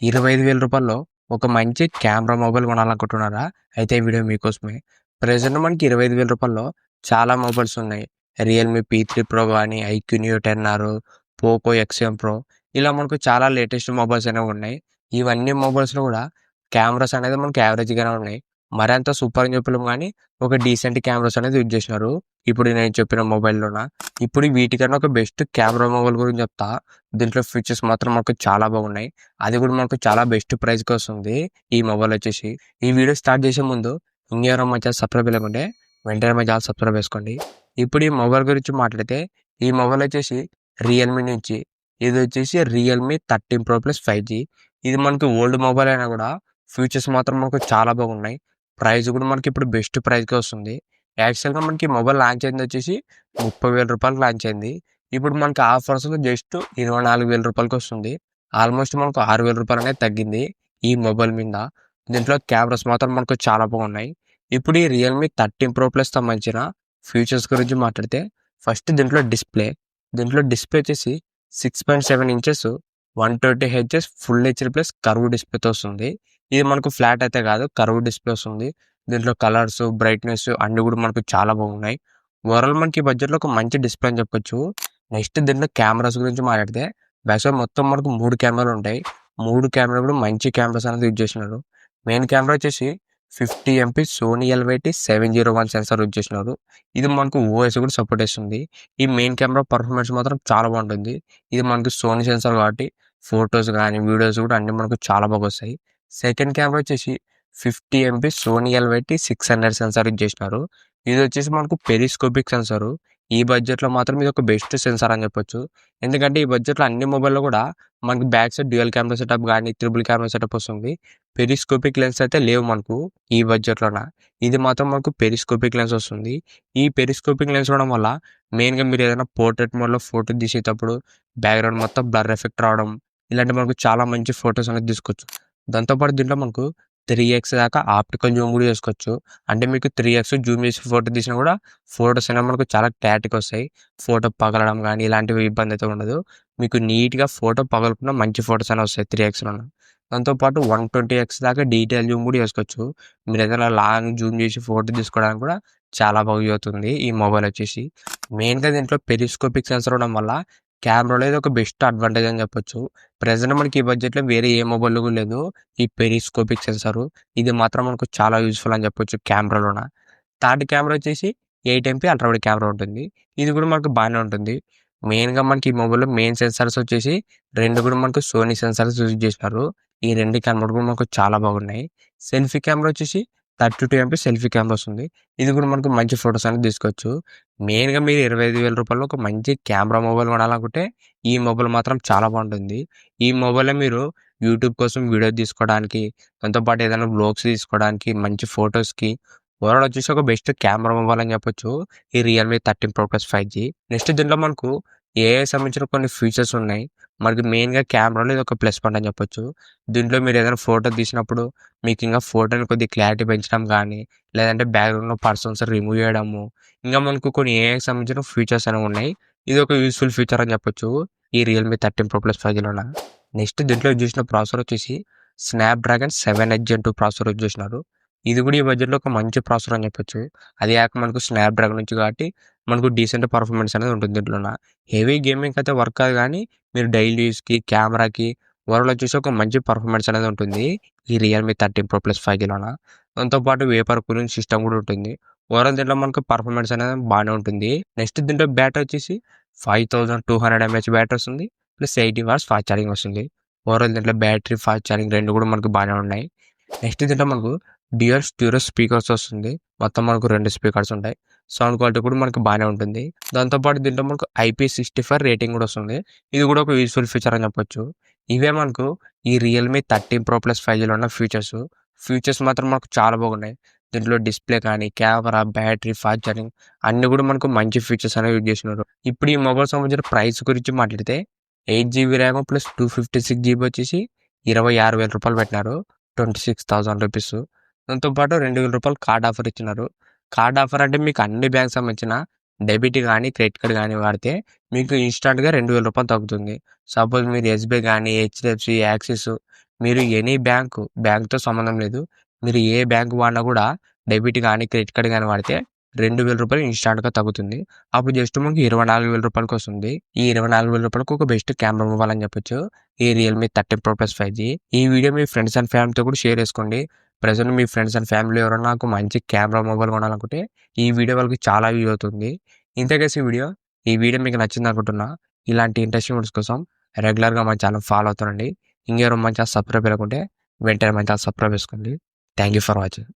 రూ. 25,000 ఒక మంచి కెమెరా మొబైల్ కొనాలనుకుంటున్నారా? అయితే ఈ వీడియో మీకోసమే. ప్రెజెంట్ మనకి రూ. 25,000 చాలా మొబైల్స్ ఉన్నాయి. రియల్‌మీ పీ3 ప్రో గానీ, iQOO new 10R, Poco XM pro ఇలా మనకు చాలా లేటెస్ట్ మొబైల్స్ అనేవి ఉన్నాయి. ఇవన్నీ మొబైల్స్‌లో కూడా కెమెరాస్ అనేది మనకు యావరేజ్‌గానే ఉన్నాయి. మరి అంత సూపర్ అని చెప్పలేము గానీ, ఒక డీసెంట్ కెమెరాస్ అనేది యూజ్ చేసినారు. ఇప్పుడు నేను చెప్పిన మొబైల్‌లోన. ఇప్పుడు వీటికన్నా ఒక బెస్ట్ కెమెరా మొబైల్ గురించి చెప్తా. దీంట్లో ఫీచర్స్ మాత్రం మనకు చాలా బాగున్నాయి. అది కూడా మనకు చాలా బెస్ట్ ప్రైస్‌కి వస్తుంది ఈ మొబైల్ వచ్చేసి. ఈ వీడియో స్టార్ట్ చేసే ముందు ఇంకెవరైనా మా ఛానల్ సబ్స్క్రైబ్ చేయలేకుంటే వెంటనే మా ఛానల్ సబ్స్క్రైబ్ చేసుకోండి. ఇప్పుడు ఈ మొబైల్ గురించి మాట్లాడితే ఈ మొబైల్ వచ్చేసి రియల్‌మీ నుంచి ఇది వచ్చేసి రియల్‌మీ 13 ప్రో ప్లస్ 5G. ఇది మనకి ఓల్డ్ మొబైల్ అయినా కూడా ఫీచర్స్ మాత్రం మనకు చాలా బాగున్నాయి. ప్రైస్ కూడా మనకి ఇప్పుడు బెస్ట్ ప్రైస్‌కే వస్తుంది. యాక్చువల్‌గా మనకి మొబైల్ లాంచ్ అయింది వచ్చేసి రూ. 30,000 లాంచ్ అయింది. ఇప్పుడు మనకి ఆఫర్స్‌లో జస్ట్ రూ. 24,000 వస్తుంది. ఆల్మోస్ట్ మనకు రూ. 6,000 అనేది తగ్గింది ఈ మొబైల్ మీద. దీంట్లో కెమెరాస్ మాత్రం మనకు చాలా బాగున్నాయి. ఇప్పుడు ఈ రియల్‌మీ 13 ప్రో ప్లస్ సంబంధించిన ఫీచర్స్ గురించి మాట్లాడితే ఫస్ట్ దీంట్లో డిస్ప్లే వచ్చేసి 6.7 ఇంచెస్ 120 హెచ్ఎస్ ఫుల్ హెచ్‌డీ ప్లస్ కర్వ్ డిస్ప్లేతో వస్తుంది. ఇది మనకు ఫ్లాట్ అయితే కాదు, కర్వ్ డిస్ప్లే వస్తుంది. దీంట్లో కలర్స్, బ్రైట్‌నెస్ అన్నీ కూడా మనకు చాలా బాగున్నాయి. ఓవరాల్ మనకి ఈ బడ్జెట్‌లో ఒక మంచి డిస్ప్లే అని చెప్పొచ్చు. నెక్స్ట్ దీంట్లో కెమెరాస్ గురించి మాట్లాడితే బ్యాక్‌సైడ్ మొత్తం మనకు 3 కెమెరాలు ఉంటాయి. 3 కెమెరాలు కూడా మంచి కెమెరాస్ అనేది యూజ్ చేసినారు. మెయిన్ కెమెరా వచ్చేసి 50 MP Sony LYT 701 sensor use చేసినారు. ఇది మనకు ఓఎస్ కూడా సపోర్ట్ చేస్తుంది. ఈ మెయిన్ కెమెరా పర్ఫార్మెన్స్ మాత్రం చాలా బాగుంటుంది. ఇది మనకు సోనీ సెన్సార్ కాబట్టి ఫోటోస్ గానీ, వీడియోస్ కూడా అన్నీ మనకు చాలా బాగా వస్తాయి. సెకండ్ కెమెరా వచ్చేసి 50 MP Sony LYT 600 sensor use చేసినారు. ఇది వచ్చేసి మనకు పెరిస్కోపిక్ సెన్సారు. ఈ బడ్జెట్‌లో మాత్రం ఇది ఒక బెస్ట్ సెన్సార్ అని చెప్పొచ్చు. ఎందుకంటే ఈ బడ్జెట్‌లో అన్ని మొబైల్‌లో కూడా మనకి back side dual camera setup గానీ, త్రిబుల్ కెమెరా సెటప్ వస్తుంది. పెరిస్కోపిక్ లెన్స్ అయితే లేవు మనకు ఈ బడ్జెట్‌లోన. ఇది మాత్రం మనకు పెరిస్కోపిక్ లెన్స్ వస్తుంది. ఈ పెరిస్కోపిక్ లెన్స్ ఉండడం వల్ల మెయిన్‌గా మీరు ఏదైనా పోర్ట్రేట్ మోడ్‌లో ఫోటో తీసేటప్పుడు బ్యాక్‌గ్రౌండ్ మొత్తం బ్లర్ ఎఫెక్ట్ రావడం, ఇలాంటి మనకు చాలా మంచి ఫోటోస్ అనేది తీసుకోవచ్చు. దాంతో పాటు దీంట్లో మనకు 3x దాకా ఆప్టికల్ జూమ్ కూడా చేసుకోవచ్చు. అంటే మీకు 3x జూమ్ చేసి ఫోటో తీసినా కూడా ఫోటోస్ అనేవి మనకు చాలా క్లారిటీగా వస్తాయి. ఫోటో పగలడం గానీ ఇలాంటివి ఇబ్బంది అయితే ఉండదు. మీకు నీట్‌గా ఫోటో పగలకుండా మంచి ఫోటోస్ అనేవి వస్తాయి 3xలోన. దాంతో పాటు 120x దాకా డీటెయిల్ జూమ్ కూడా చేసుకోవచ్చు. మీరు ఏదైనా లాంగ్ జూమ్ చేసి ఫోటో తీసుకోవడానికి కూడా చాలా బాగా యూజ్ అవుతుంది ఈ మొబైల్ వచ్చేసి. మెయిన్‌గా దీంట్లో పెరిస్కోపిక్ సెన్సార్ ఉండడం వల్ల కెమెరాలో ఇది ఒక బెస్ట్ అడ్వాంటేజ్ అని చెప్పొచ్చు. ప్రెజెంట్ మనకి ఈ బడ్జెట్‌లో వేరే ఏ మొబైల్‌లో కూడా లేదు ఈ పెరిస్కోపిక్ సెన్సారు. ఇది మాత్రం మనకు చాలా యూజ్‌ఫుల్ అని చెప్పొచ్చు కెమెరాలోన. థర్డ్ కెమెరా వచ్చేసి 8 ఎంపీ అల్ట్రా వైడ్ కెమెరా ఉంటుంది. ఇది కూడా మనకు బానే ఉంటుంది. మెయిన్‌గా మనకి ఈ మొబైల్‌లో మెయిన్ సెన్సార్స్ వచ్చేసి 2 కూడా మనకు సోనీ సెన్సార్స్ యూజ్ చేసినారు. ఈ 2 కెమెరాలు కూడా మనకు చాలా బాగున్నాయి. సెల్ఫీ కెమెరా వచ్చేసి 32 ఎంపీ సెల్ఫీ కెమెరా వస్తుంది. ఇది కూడా మనకు మంచి ఫోటోస్ అనేది తీసుకోవచ్చు. మెయిన్‌గా మీరు రూ. 25,000 ఒక మంచి కెమెరా మొబైల్ కొనాలనుకుంటే ఈ మొబైల్ మాత్రం చాలా బాగుంటుంది. ఈ మొబైల్‌లో మీరు యూట్యూబ్ కోసం వీడియో తీసుకోవడానికి, దాంతో పాటు ఏదైనా వ్లాగ్స్ తీసుకోవడానికి, మంచి ఫోటోస్‌కి ఓవరాల్ వచ్చేసి ఒక బెస్ట్ కెమెరా మొబైల్ అని చెప్పొచ్చు ఈ Realme 13 pro plus 5G. Next దీంట్లో మనకు ఏఐ సంబంధించిన కొన్ని ఫీచర్స్ ఉన్నాయి. మనకి మెయిన్‌గా కెమెరాలో ఇది ఒక ప్లస్ పాయింట్ అని చెప్పొచ్చు. దీంట్లో మీరు ఏదైనా ఫోటో తీసినప్పుడు మీకు ఇంకా ఫోటోని కొద్దిగా క్లారిటీ పెంచడం గానీ, లేదంటే బ్యాక్‌గ్రౌండ్‌లో పర్సన్స్ రిమూవ్ చేయడము, ఇంకా మనకు కొన్ని ఏఐకి సంబంధించిన ఫీచర్స్ అనేవి ఉన్నాయి. ఇది ఒక యూజ్‌ఫుల్ ఫీచర్ అని చెప్పొచ్చు ఈ రియల్‌మీ 13 ప్రో ప్లస్ 5Gలోన. నెక్స్ట్ దీంట్లో యూజ్ చేసిన ప్రాసెసర్ వచ్చేసి స్నాప్‌డ్రాగన్ 7 Gen 2 ప్రాసెసర్ యూజ్ చేసినారు. ఇది కూడా ఈ బడ్జెట్‌లో ఒక మంచి ప్రాసెసర్ అని చెప్పొచ్చు. అది కాక మనకు స్నాప్‌డ్రాగన్ నుంచి కాబట్టి మనకు డీసెంట్ పర్ఫార్మెన్స్ అనేది ఉంటుంది దీంట్లోన. హెవీ గేమింగ్‌కి అయితే వర్క్ కాదు గానీ, మీరు డైలీ యూజ్‌కి, కెమెరాకి ఓవరాల్ వచ్చేసి ఒక మంచి పర్ఫార్మెన్స్ అనేది ఉంటుంది ఈ రియల్‌మీ 13 ప్రో ప్లస్ 5Gలోన. దాంతో పాటు వేపర్ కూలింగ్ సిస్టమ్ కూడా ఉంటుంది. ఓవరాల్ దీంట్లో మనకు పర్ఫార్మెన్స్ అనేది బానే ఉంటుంది. నెక్స్ట్ దీంట్లో బ్యాటరీ వచ్చేసి 5200 ఎంఏహెచ్ బ్యాటరీ వస్తుంది. ప్లస్ 80 వాట్స్ ఫాస్ట్ ఛార్జింగ్ వస్తుంది. ఓవరాల్ దీంట్లో బ్యాటరీ, ఫాస్ట్ ఛార్జింగ్ 2 కూడా మనకు బానే ఉన్నాయి. నెక్స్ట్ దీంట్లో మనకు డ్యూయల్ స్టీరియో స్పీకర్స్ వస్తుంది. మొత్తం మనకు 2 స్పీకర్స్ ఉంటాయి. సౌండ్ క్వాలిటీ కూడా మనకు బానే ఉంటుంది. దాంతో పాటు దీంట్లో మనకు IP65 రేటింగ్ కూడా వస్తుంది. ఇది కూడా ఒక యూజ్‌ఫుల్ ఫీచర్ అని చెప్పొచ్చు. ఇవే మనకు ఈ రియల్‌మీ 13 ప్రో ప్లస్ 5Gలో ఉన్న ఫీచర్స్. ఫీచర్స్ మాత్రం మనకు చాలా బాగున్నాయి. దీంట్లో డిస్‌ప్లే కానీ, కెమెరా, బ్యాటరీ, ఫాస్ట్ ఛార్జింగ్ అన్నీ కూడా మనకు మంచి ఫీచర్స్ అనేవి యూజ్ చేసినారు. ఇప్పుడు ఈ మొబైల్ సంబంధించిన ప్రైస్ గురించి మాట్లాడితే 8 జీబీ ర్యామ్ ప్లస్ 256 జీబీ వచ్చేసి రూ. 26,000 పెట్టినారు. 26,000 రూపీస్. దాంతో పాటు రూ. 2,000 కార్డ్ ఆఫర్ ఇచ్చినారు. కార్డ్ ఆఫర్ అంటే మీకు అన్ని బ్యాంక్స్ సంబంధించిన డెబిట్ గానీ, క్రెడిట్ కార్డ్ గానీ వాడితే మీకు ఇన్‌స్టాంట్‌గా రూ. 2,000 తగ్గుతుంది. సపోజ్ మీరు ఎస్‌బీఐ గానీ, హెచ్‌డీఎఫ్‌సీ, యాక్సిస్ మీరు ఎనీ బ్యాంక్‌తో సంబంధం లేదు. మీరు ఏ బ్యాంక్ వాడినా కూడా డెబిట్ గానీ, క్రెడిట్ కార్డ్ గానీ వాడితే రూ. 2000 ఇన్‌స్టాంట్‌గా తగ్గుతుంది. అప్పుడు జస్ట్ మనకి రూ. 24,000 ఈ రూ. 24,000 ఒక బెస్ట్ కెమెరా మొబైల్ అని చెప్పొచ్చు. ఈ రియల్‌మీ 13 ప్రో ప్లస్ 5G. ఈ వీడియో మీ ఫ్రెండ్స్ అండ్ ఫ్యామిలీతో కూడా షేర్ చేసుకోండి. Present me friends and family ఎవరైనా నాకు మంచి కెమెరా మొబైల్ కొనాలనుకుంటే ఈ వీడియో వాళ్ళకి చాలా యూజ్ అవుతుంది. ఇంతే గైస్ ఈ వీడియో మీకు నచ్చిందనుకుంటున్నా. ఇలాంటి ఇంట్రెస్టింగ్ వీడియోస్ కోసం రెగ్యులర్‌గా మన ఛానల్ ఫాలో అవుతానండి. ఇంకెవరైనా మన ఛానల్ సబ్స్క్రైబ్ చేయకుంటే వెంటనే మన ఛానల్ సబ్స్క్రైబ్ చేసుకోండి. Thank you for watching.